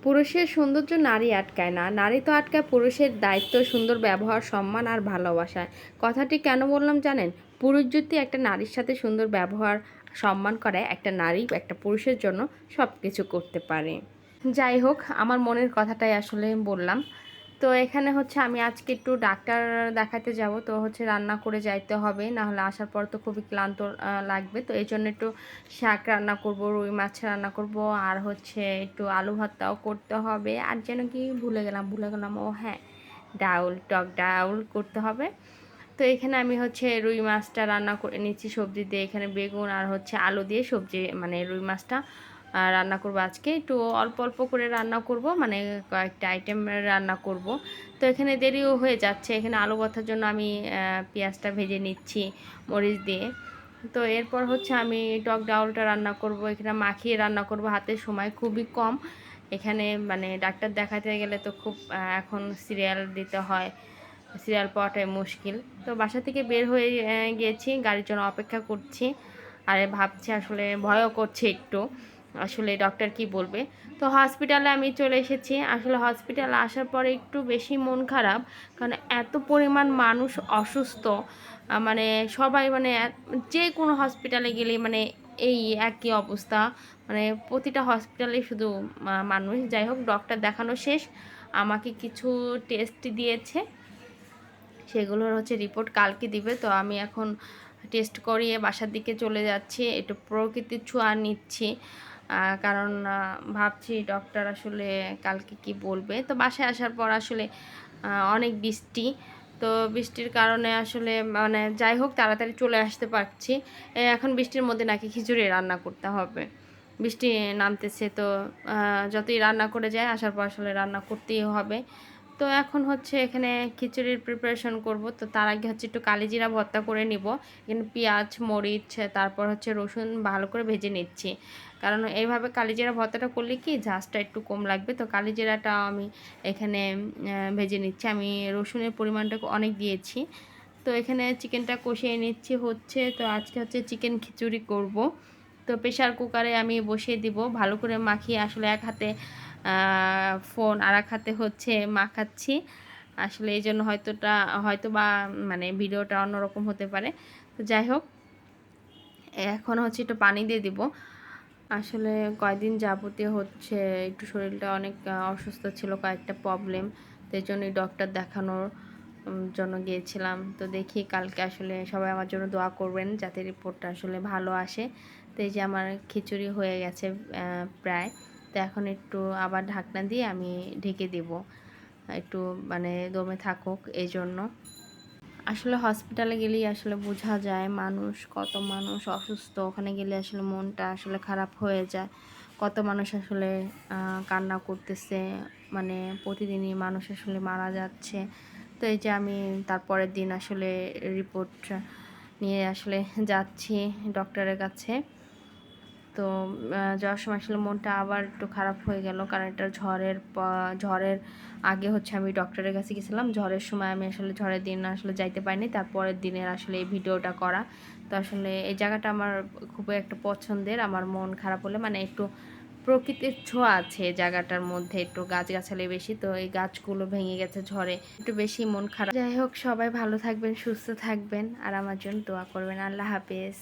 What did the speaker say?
পুরুষের সৌন্দর্য নারী আটকায় না, নারী তো আটকায় পুরুষের দায়িত্ব, সুন্দর ব্যবহার, সম্মান আর ভালোবাসায়। কথাটি কেন বললাম জানেন? পুরুষ যদি একটা নারীর সাথে সুন্দর ব্যবহার, সম্মান করে, একটা নারী একটা পুরুষের জন্য সব কিছু করতে পারে। যাই হোক, আমার মনের কথাটাই আসলে বললাম। তো এখানে হচ্ছে আমি আজকে একটু ডাক্তার দেখাতে যাব, তো হচ্ছে রান্না করে যাইতে হবে, না হলে আসার পর তো খুবই ক্লান্ত লাগবে। তো এই জন্য একটু শাক রান্না করব, রুই মাছ রান্না করব, আর হচ্ছে একটু আলু ভর্তাও করতে হবে। আর যেন কি ভুলে গেলাম, ও হ্যাঁ, ডাউল, টক ডাউল করতে হবে। তো এখানে আমি হচ্ছে রুই মাছটা রান্না করে নিচ্ছি সবজি দিয়ে। এখানে বেগুন আর হচ্ছে আলু দিয়ে সবজি, মানে রুই মাছটা রান্না করব আজকে। একটু অল্প অল্প করে রান্না করব, মানে কয়েকটা আইটেম রান্না করব। তো এখানে দেরিও হয়ে যাচ্ছে। এখানে আলু ভর্তার জন্য আমি পেঁয়াজটা ভেজে নিচ্ছি মরিচ দিয়ে। তো এরপর হচ্ছে আমি টক ডাউলটা রান্না করব, এখানে মাখিয়ে রান্না করব। হাতে সময় খুবই কম এখানে, মানে ডাক্তার দেখাতে গেলে তো খুব এখন সিরিয়াল দিতে হয়, সিরিয়াল পাওয়াটাই মুশকিল। তো বাসা থেকে বের হয়ে গিয়েছি, গাড়ির জন্য অপেক্ষা করছি। আর ভাবছি, আসলে ভয়ও করছে একটু, আসলে ডক্টর কি বলবে। তো হসপিটালে আমি চলে এসেছি। আসলে হসপিটালে আসার পরে একটু বেশি মন খারাপ, কারণ এত পরিমাণ মানুষ অসুস্থ। মানে সবাই, মানে যে কোনো হসপিটালে গেলে মানে এই একই অবস্থা, মানে প্রতিটা হসপিটালে শুধু মানুষ। যাই হোক, ডক্টর দেখানো শেষ, আমাকে কিছু টেস্ট দিয়েছে, সেগুলোর হচ্ছে রিপোর্ট কালকে দিবে। তো আমি এখন টেস্ট করিয়ে বাসার দিকে চলে যাচ্ছি, একটু প্রকৃতির ছোঁয়া নিচ্ছি। কারণ ভাবছি ডক্টর আসলে কালকে কি বলবে। তো বাসায় আসার পর আসলে অনেক বৃষ্টি, তো বৃষ্টির কারণে আসলে মানে যাই হোক তাড়াতাড়ি চলে আসতে পারছি। এখন বৃষ্টির মধ্যে নাকি খিচুড়ি রান্না করতে হবে, বৃষ্টি নামতেছে। তো যতই রান্না করে যায়, আসার পর আসলে রান্না করতেই হবে। তো এখন হচ্ছে এখানে খিচুড়ির প্রিপারেশন করব। তো তার আগে হচ্ছে একটু কালিজিরা ভর্তা করে নিব। এখানে পেঁয়াজ, মরিচ, তারপর হচ্ছে রসুন ভালো করে ভেজে নিচ্ছি। কারণ এইভাবে কালিজিরা ভর্তাটা করলে কি ঝাঁজটা একটু কম লাগবে। তো কালিজিরাটা আমি এখানে ভেজে নিচ্ছি। আমি রসুনের পরিমাণটা অনেক দিয়েছি। তো এখানে চিকেনটা কষিয়ে নিচ্ছি হচ্ছে। তো আজকে হচ্ছে চিকেন খিচুড়ি করব। তো প্রেশার কুকারে আমি বসিয়ে দিব, ভালো করে মাখিয়ে। আসলে এক হাতে ফোন আর এক হাতে হচ্ছে মাখাচ্ছি। আসলে এই জন্য হয়তো বা মানে ভিডিওটা অন্যরকম হতে পারে। তো যাই হোক, এখন হচ্ছে একটু পানি দিয়ে দিব। আসলে কয়েকদিন যাবতীয় হচ্ছে একটু শরীরটা অনেক অসুস্থ ছিল, কয়েকটা প্রবলেম। তো এই জন্যই ডক্টর দেখানোর জন্য গিয়েছিলাম। তো দেখি কালকে আসলে সবাই আমার জন্য দোয়া করবেন যাতে রিপোর্টটা আসলে ভালো আসে। তো এই যে আমার খিচুড়ি হয়ে গেছে প্রায়। তো এখন একটু আবার ঢাকনা দিয়ে আমি ঢেকে দেব, একটু মানে দমে থাকুক এই জন্য। আসলে হসপিটালে গেলেই আসলে বোঝা যায় কত মানুষ অসুস্থ। ওখানে গেলে আসলে মনটা আসলে খারাপ হয়ে যায়। কত মানুষ আসলে কান্না করতেছে, মানে প্রতিদিনই মানুষ আসলে মারা যাচ্ছে। তো এই যে আমি তারপরের দিন আসলে রিপোর্ট নিয়ে আসলে যাচ্ছি ডক্টরের কাছে। তো যাওয়ার সময় আসলে মনটা আবার একটু খারাপ হয়ে গেল, কারণ এটা ঝড়ের আগে হচ্ছে আমি ডক্টরের কাছে গেছিলাম। ঝড়ের সময় আমি আসলে ঝড়ের দিন আসলে যাইতে পারিনি, তারপরের দিনের আসলে এই ভিডিওটা করা। তো আসলে এই জায়গাটা আমার খুবই একটা পছন্দের। আমার মন খারাপ হলে মানে একটু প্রকৃতির ছোঁয়া আছে এই জায়গাটার মধ্যে, একটু গাছগাছালি বেশি, তো এই গাছগুলো ভেঙে গেছে ঝড়ে, একটু বেশি মন খারাপ। যাই হোক, সবাই ভালো থাকবেন, সুস্থ থাকবেন, আর আমার জন্য দোয়া করবেন। আল্লাহ হাফেজ।